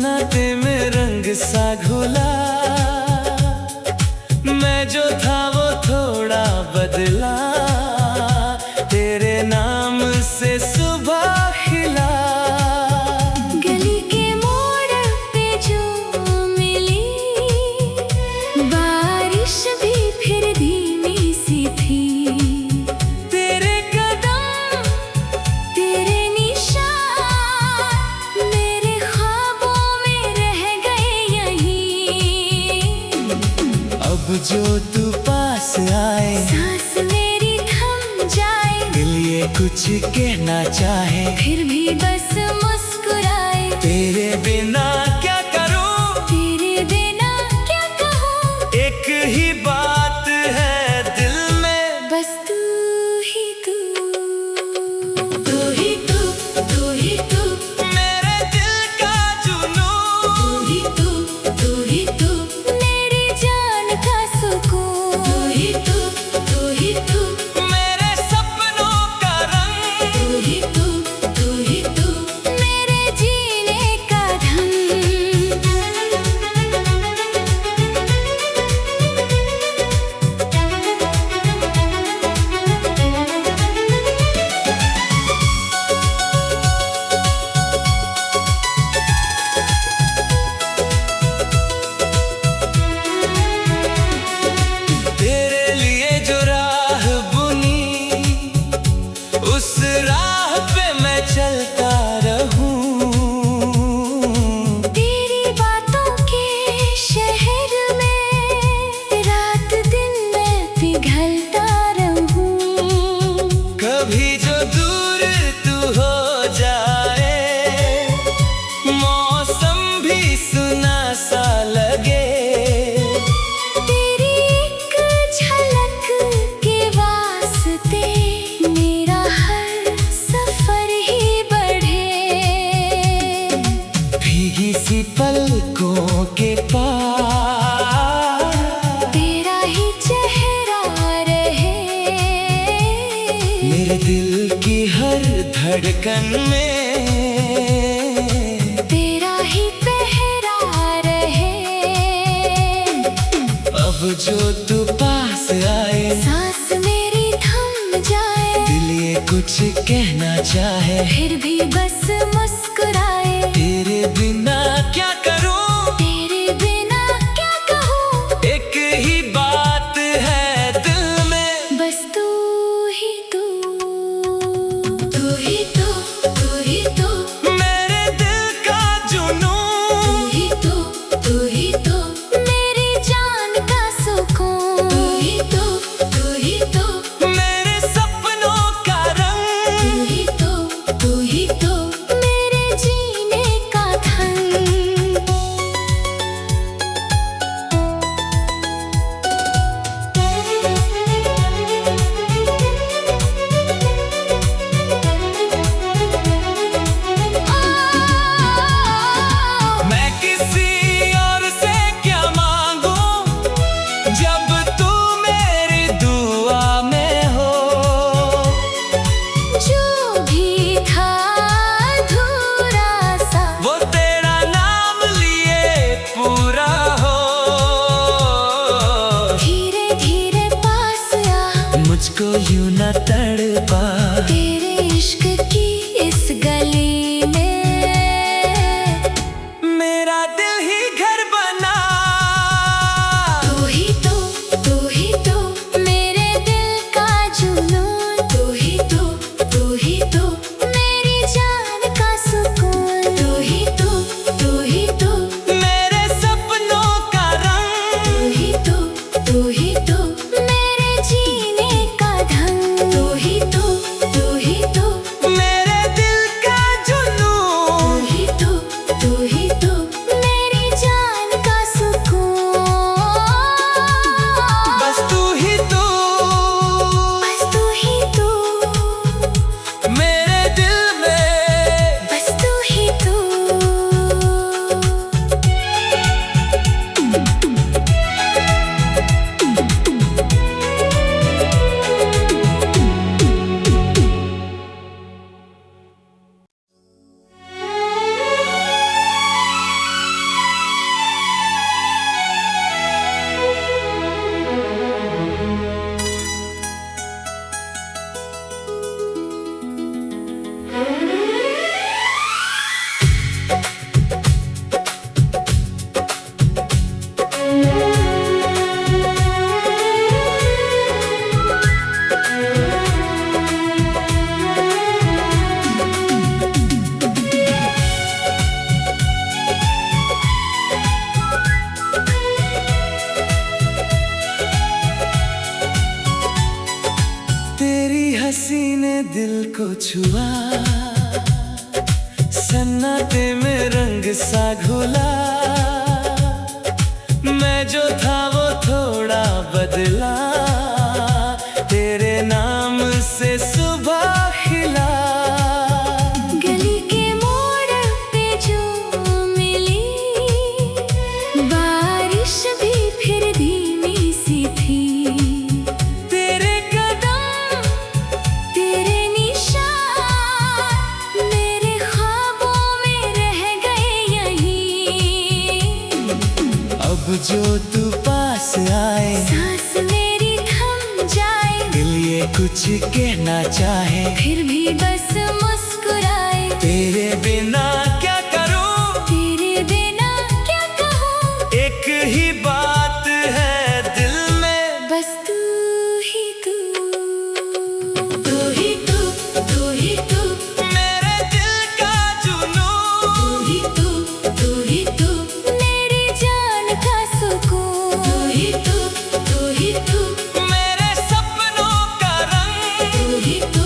नाते में रंग सा घुला, मैं जो था वो थोड़ा बदला, तेरे नाम से सुबह खिला। गली के मोड़ पे जो मिली, बारिश भी फिर धीमी सी थी। तेरे कदम, तेरे निशान मेरे ख्वाबों में रह गए यहीं। अब जो तू पास आए, सांस मेरी थम जाए, दिल ये कुछ कहना चाहे, फिर भी बस मुस्कुराए। तेरे बिना क्या करूं, तेरे बिना क्या कहूँ, एक ही बात है दिल में, बस तू ही तू, तू ही तू, तू ही तू, मेरे दिल का जुनून। तू ही तू, तू ही तू, मेरी जान का सुकून। तू ही तू, तू ही तू, मेरे सपनों का रंग। तू ही तू, तू ही तू, मेरे जीने का ढंग। तेरे लिए जो राह बुनी, उस राह पे मैं चलता रहूं। तेरी बातों के शहर में रात दिन मैं पिघलता रहूं। कभी जो दूर तू हो जाए, मौसम भी सुना सा लगे, तेरी एक झलक के वास्ते मेरा हर सफर ही बढ़े। भीगी सी पलकों के पार तेरा ही चेहरा रहे, मेरे दिल की हर धड़कन में, तेरा ही पहरा रहे। अब जो तू पास आए, सांस मेरी थम जाए, दिल ये कुछ कहना चाहे, फिर भी बस मुस्कुराए। तेरे बिना क्या करूं, तेरे बिना क्या कहूँ, एक ही बात है दिल में, बस तू ही तू, तू ही तू, तू ही तू, मेरे दिल का जुनून। तू ही तू, तू ही तू, मेरी जान का सुकून। तू ही तू, तू ही तू, मेरे सपनों का रंग। तू ही तू, तू ही तू, को छुआ, सन्नाटे में रंग सा घुला। मैं जो था वो थोड़ा बदला, तेरे नाम से सुबह खिला। गली के मोड़ पे जो मिली, बारिश भी फिर धीमी सी थी। तेरे कदम, तेरे निशान मेरे ख्वाबों में रह गए यहीं। अब जो तू पास आए, सांस मेरी थम जाए। दिल ये कुछ कहना चाहे, फिर भी बस मुस्कुराए। तेरे बिना क्या करूं, तेरे बिना क्या कहूँ। एक ही बात है दिल में, बस तू ही तू, तू ही तू, तू ही तू, मेरे दिल का जुनून। तू ही तू, तू ही तू, मेरी जान का सुकून। तू ही तू, तू ही तू, मेरे सपनों का रंग। तू ही तू,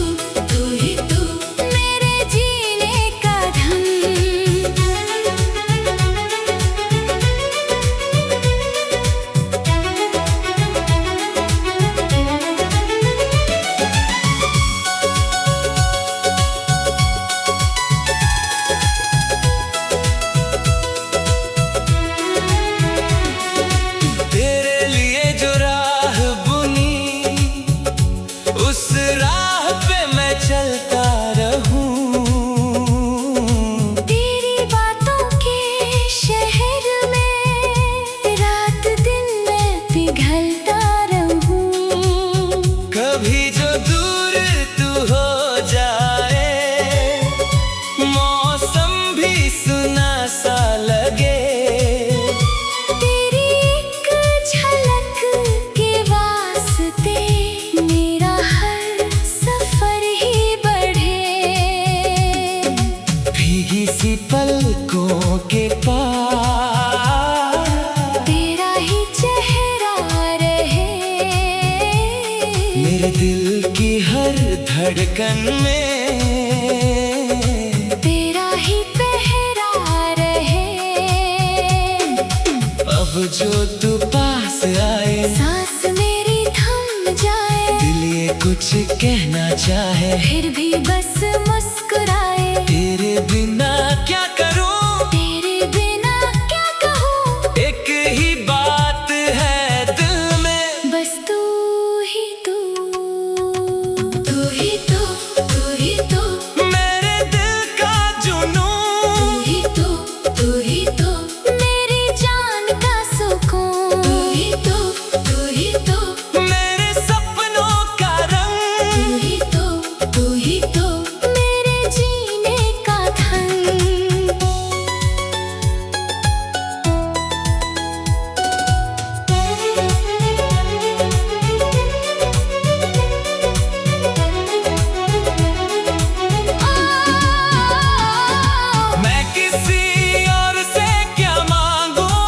तू ही तू, मेरे जीने का ढंग। तेरे लिए जो राह बुनी, उस राह पे मैं चलता रहूं। तेरी बातों के शहर में रात दिन मैं पिघलता रहूं। कभी जो दूर तू हो जाए, मौसम भी सुना सा लगे। तेरी एक झलक के वास्ते मेरा हर सफर ही बढ़े। भीगी सी पलकों के पार, तेरा ही चेहरा रहे। मेरे दिल की हर धड़कन में, तेरा ही पहरा रहे। अब जो तू पास आए, सांस मेरी थम जाए। दिल ये कुछ कहना चाहे, फिर भी बस मुस्कुराए। तेरे बिना क्या करूं, तेरे बिना क्या कहूँ। एक ही बात है दिल में, बस तू ही तू, तू ही तू, तू ही तू, मेरे दिल का जुनून। तू ही तू, तू ही तू, मेरी जान का सुकून। तू ही तू, तू ही तू, मेरे सपनों का रंग। तू ही तू, तू ही तू, मेरे जीने का ढंग। मैं किसी और से क्या मांगूं,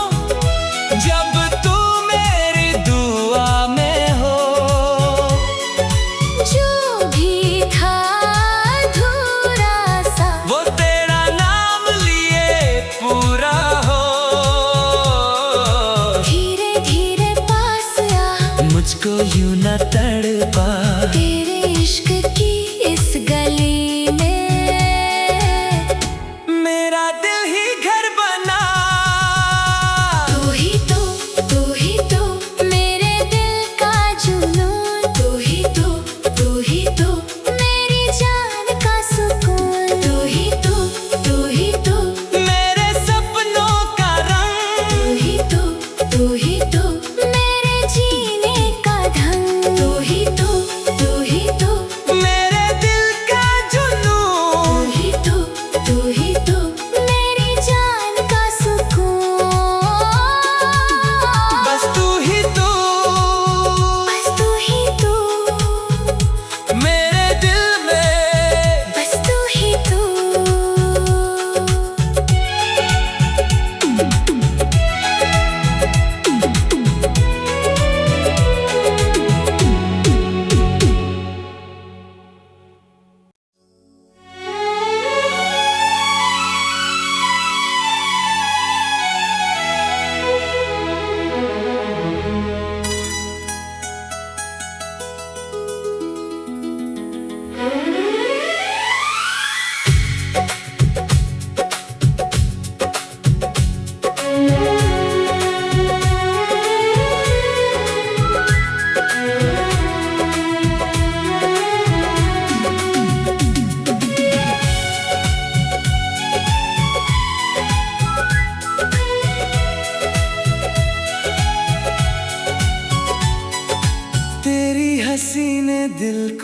जब तू मेरी दुआ में हो। जो भी था अधूरा सा, वो तेरा नाम लिए पूरा हो। धीरे धीरे पास आ। मुझको यूं न तड़पा, तेरे इश्क की इस गली में मेरा दिल ही घर बना। तू ही तू, तू ही तू, मेरे दिल का जुनून। तू ही तू, तू ही तू, मेरी जान का सुकून। तू ही तू, तू ही तू, मेरे सपनों का रंग। तू ही तू, तू ही तू, मेरे जीने का ढंग। तू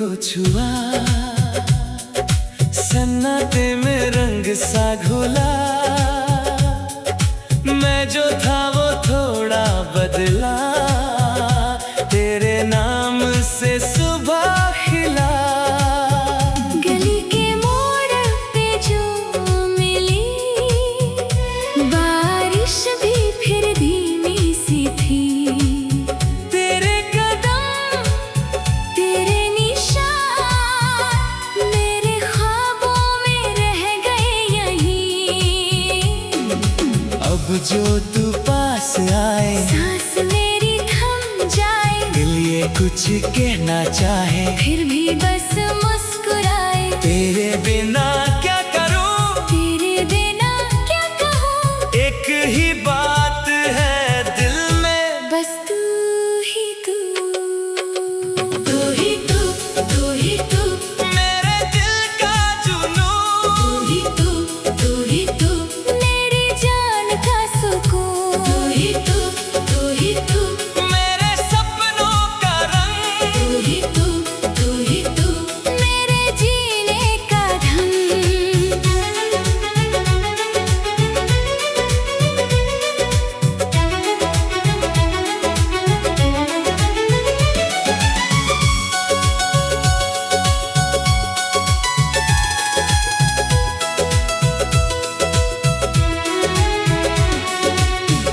को छुआ, सन्नाटे में रंग सा घुला। मैं जो था वो थोड़ा बदला, तेरे नाम से सुबह खिला। गली के मोड़ पे जो मिली, बारिश भी फिर धीमी सी थी। तेरे कदम, तेरे निशान मेरे ख्वाबों में रह गए यहीं। अब जो तू पास आए, सांस मेरी थम जाए, दिल ये कुछ कहना चाहे, फिर भी बस मुस्कुराए। तेरे बिना क्या करूं, तेरे बिना क्या कहूँ, एक ही बात है दिल में, बस तू ही तू। तू ही तू, तू ही तू, मेरे दिल का जुनून। तू ही तू, तू ही तू, मेरी जान का सुकून। तू ही तू, तू ही तू, मेरे सपनों का रंग। तू ही तू, तू ही तू, मेरे जीने का ढंग।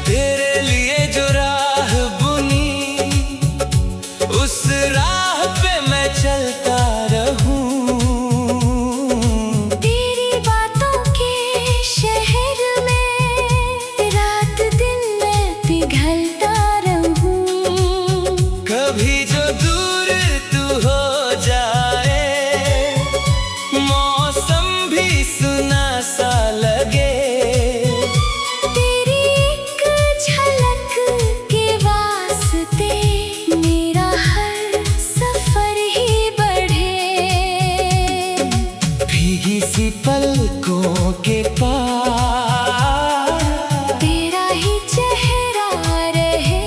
तेरे लिए जो राह बुनी, उस राह पे मैं चलता रहूं। तेरी बातों के शहर में रात दिन मैं पिघलता रहूं। कभी जो दूर तू हो जाए, मौसम भी सुना सा लगे। तेरी एक झलक के वास्ते मेरा हर सफर ही बढ़े। भीगी सी पलकों के पार, तेरा ही चेहरा रहे।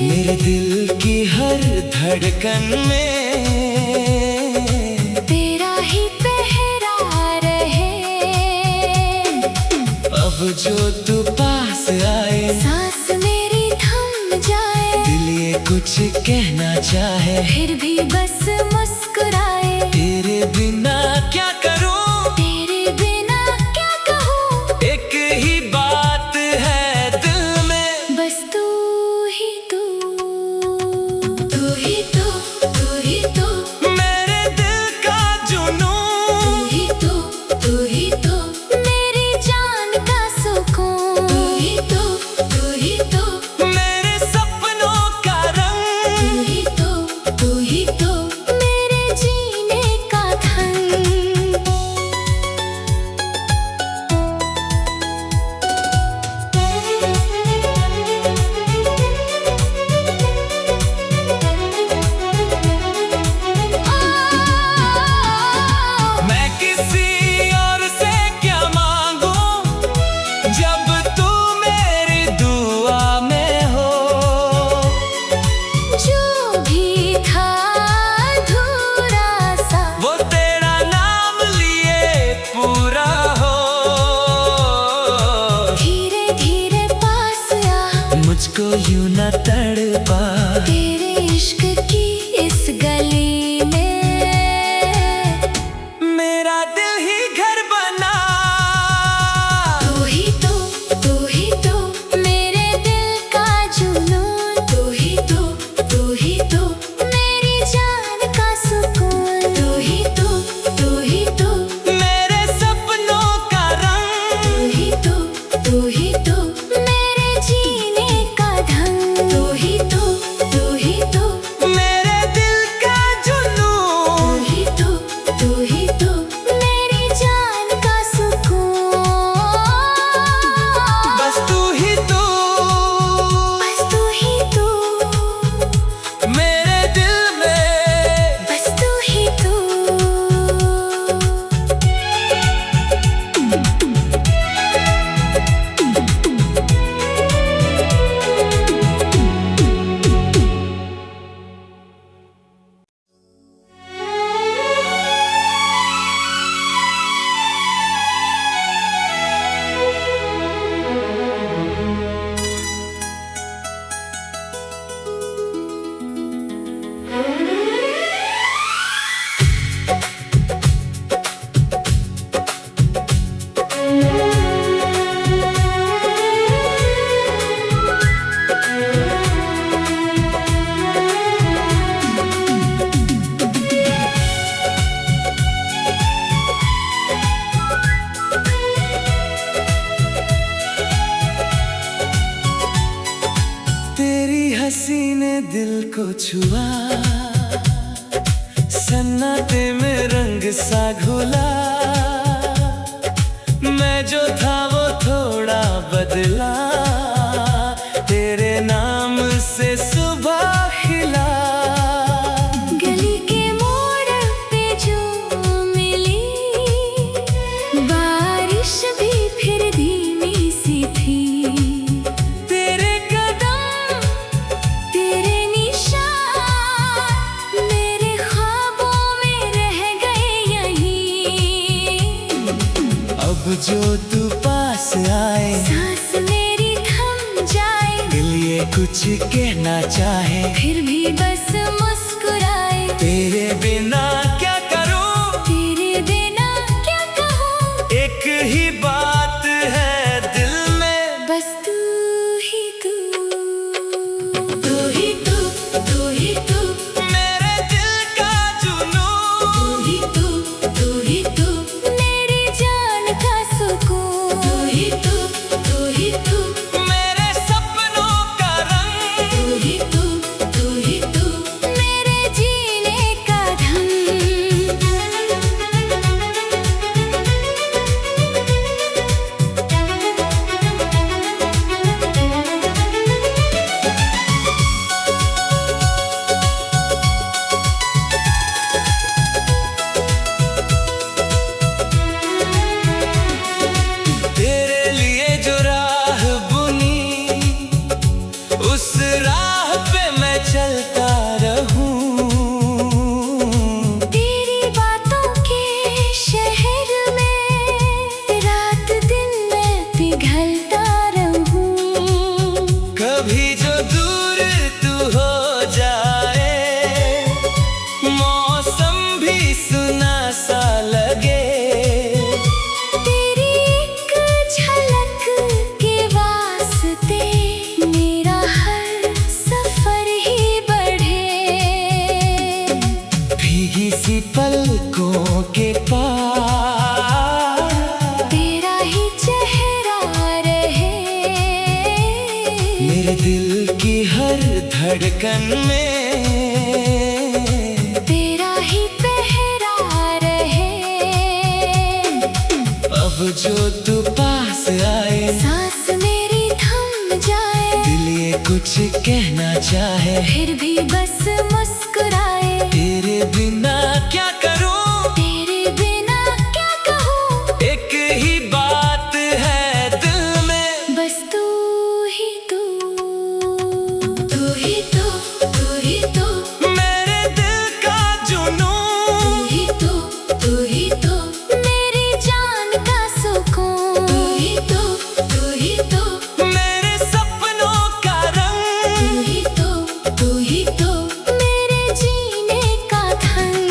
मेरे दिल की हर धड़कन में, तेरा ही पहरा रहे। अब जो तू पास आए, सांस मेरी थम जाए, दिल ये कुछ कहना चाहे, फिर भी बस मुस्कुराए। तेरे बिना क्या करूं, तेरे बिना क्या कहूँ, एक ही बात है दिल में, बस तू ही तू। तू ही तू, तू ही तू, मेरे दिल का तू जुनून। ही तू, तू ही तू, मेरी जान का सुकून। तू ही तू, तू ही तू, मेरे सपनों का रंग। तू ही तू, तू ही तू, मेरे जीने का ढंग। दिल को छुआ, सन्नाटे में रंग सा घुला। मैं जो था वो थोड़ा बदला, तेरे नाम से सुबह खिला। गली के मोड़ पे जो मिली, बारिश भी फिर धीमी सी थी। तेरे कदम, तेरे निशान मेरे ख्वाबों में रह गए यहीं। अब जो तू पास आए, सांस मेरी थम जाए। दिल ये कुछ कहना चाहे, फिर भी बस मुस्कुराए। तेरे बिना क्या करूं, तेरे बिना क्या कहूँ। एक ही बात है दिल में, बस तू ही तू, तू ही तू, तू ही तू, मेरे दिल का जुनून। तू ही तू, तू ही तू, मेरी जान का सुकून। तू ही तू, तू ही तू, मेरे सपनों का रंग। तू ही तू, तू ही तू, मेरे जीने का ढंग। तेरे लिए जो राह बुनी, उस राह पे मैं चलता रहूं। तेरी बातों के शहर में रात दिन मैं पिघलता रहूं। कभी जो दूर तू हो जाए, मौसम भी सुना सा लगे। तेरी एक झलक के वास्ते मेरा हर सफर ही बढ़े। भीगी सी पलकों के पार, तेरा ही चेहरा रहे। मेरे दिल की हर धड़कन में, तेरा ही पहरा रहे। अब जो तू पास आए, सांस मेरी थम जाए। दिल ये कुछ कहना चाहे, फिर भी बस मुस्कुराए। तेरे बिना क्या करूं, तेरे बिना क्या कहूँ। एक ही बात है दिल में, बस तू ही तू, तू ही तू, तू ही तू, मेरे दिल का तू जुनून। ही तू, तू ही तू, मेरी जान का सुकून। तू ही तू, तू ही तू, मेरे सपनों का रंग। तू ही तू, तू ही तू, मेरे जीने का ढंग।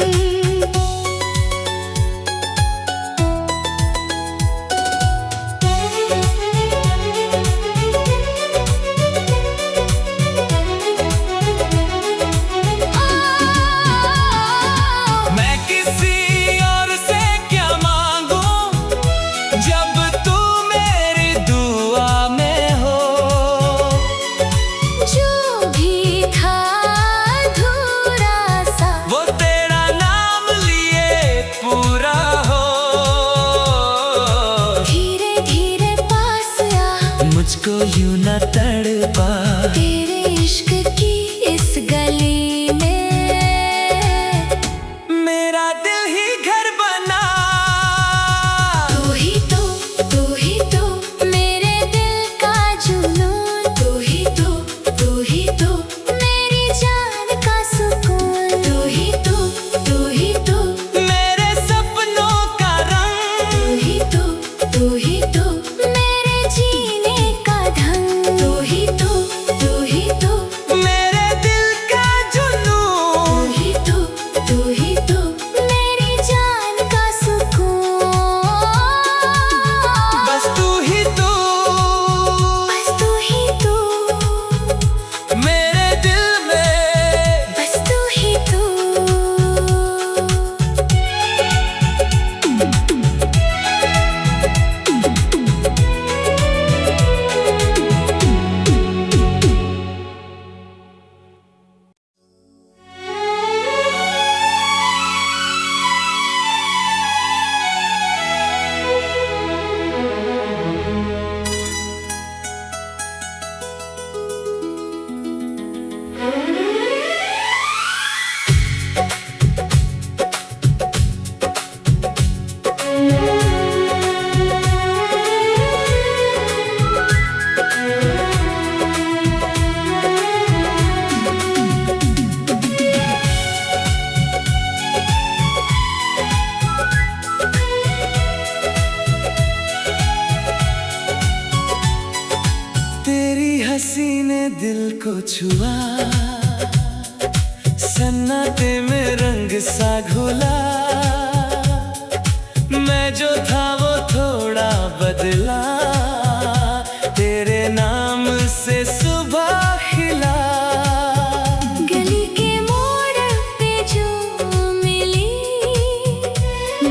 मैं किसी और से क्या मांगूं, जब तू मेरी दुआ में हो। जो भी था अधूरा सा, वो तेरा नाम लिए पूरा हो। धीरे धीरे पास आ। मुझको यूं न तड़पा, तेरे इश्क की इस गली में मेरा दिल ही घर बना। तू ही तू, तू ही तू, मेरे दिल का जुनून। तू ही तू, तू ही तू, मेरी जान का सुकून। तू ही तू, तू ही तू, मेरे सपनों का रंग। तू ही तू, तू ही तू, मेरे जीने का ढंग। तू ही तू, तू ही तू, मेरे दिल का जुनून। तू ही तू, तू ही तू, मेरी जान का सुकून। बस तू ही तू, बस तू ही तू, मेरे दिल में। बस तू ही तू। दिल को छुआ, सन्नाटे में रंग सा घुला। मैं जो था वो थोड़ा बदला, तेरे नाम से सुबह खिला। गली के मोड़ पे जो मिली,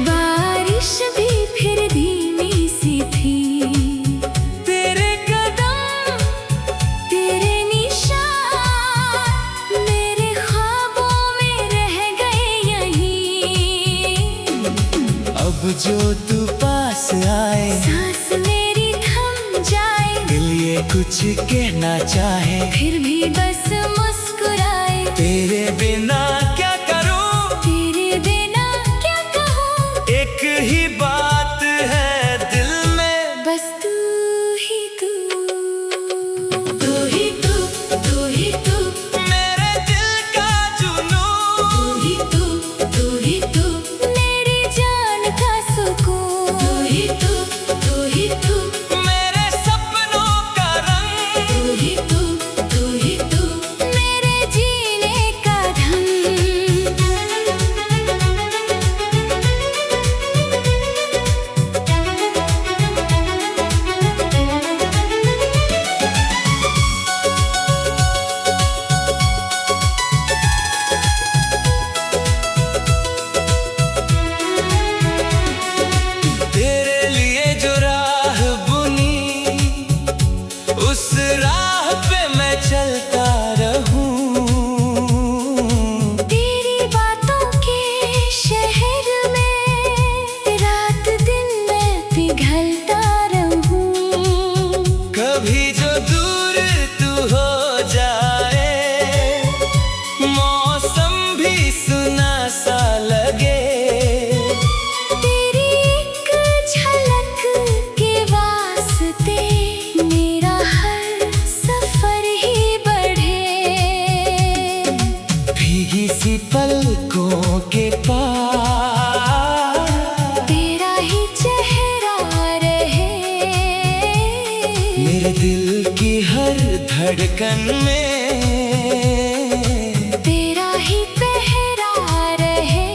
बारिश भी फिर धीमी सी थी। तेरे कदम, तेरे निशान, मेरे ख्वाबों में रह गए यहीं। अब जो तू पास आए, सांस मेरी थम जाए, दिल ये कुछ कहना चाहे, फिर भी बस मुस्कुराए। तेरे बिना क्या करूं, तेरे बिना क्या कहूँ, एक ही बात है दिल में, बस तू ही तू। तू ही तू, तू ही तू, मेरे दिल का जुनून। तू ही तू, तू ही तू, मेरी जान का सुकून। तू ही तू, तू ही तू, मेरे सपनों का रंग। तू ही तू, तू ही तू, मेरे जीने का ढंग। तेरे लिए जो राह बुनी, उस राह पे मैं चलता रहूं। तेरी बातों के शहर में रात दिन मैं पिघलता रहूं। कभी जो दूर तू हो जाए, मौसम भी सुना सा लगे। तेरी एक झलक के वास्ते मेरा हर सफर ही बढ़े। भीगी सी पलकों के पास तेरा ही चेहरा रहे, मेरे दिल की हर धड़कन में। तेरा ही पहरा रहे।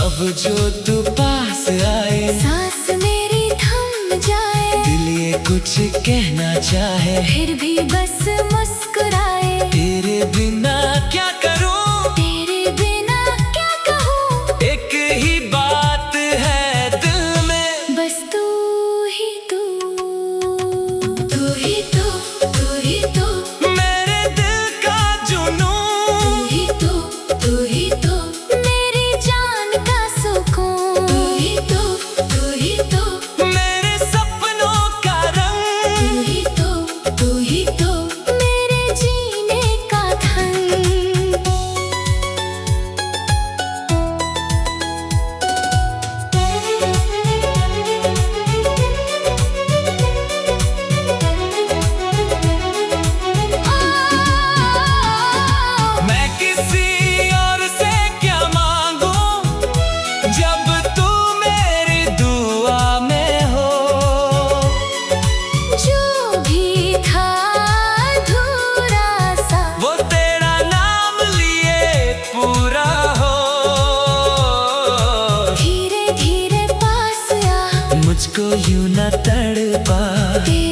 अब जो तू पास आए, सांस मेरी थम जाए, दिल ये कुछ कहना चाहे, फिर भी बस मुस्कुराए। तेरे बिना क्या करूं, तेरे बिना क्या कहूँ, एक ही बात है दिल में, बस तू ही तू। तू ही तू, तू ही तू, मेरे दिल का जुनून। तू ही तू, तू ही तू, मेरी जान का सुकून। तू ही तू, तू ही तू, मेरे सपनों का रंग। तू ही तू, तू ही तू, मेरे जीने का ढंग। मैं किसी और से क्या मांगूं, जब तू मेरी दुआ में हो। जो भी था अधूरा सा, वो तेरा नाम लिए पूरा हो। धीरे धीरे पास आ, मुझको यूं न तड़पा, तेरे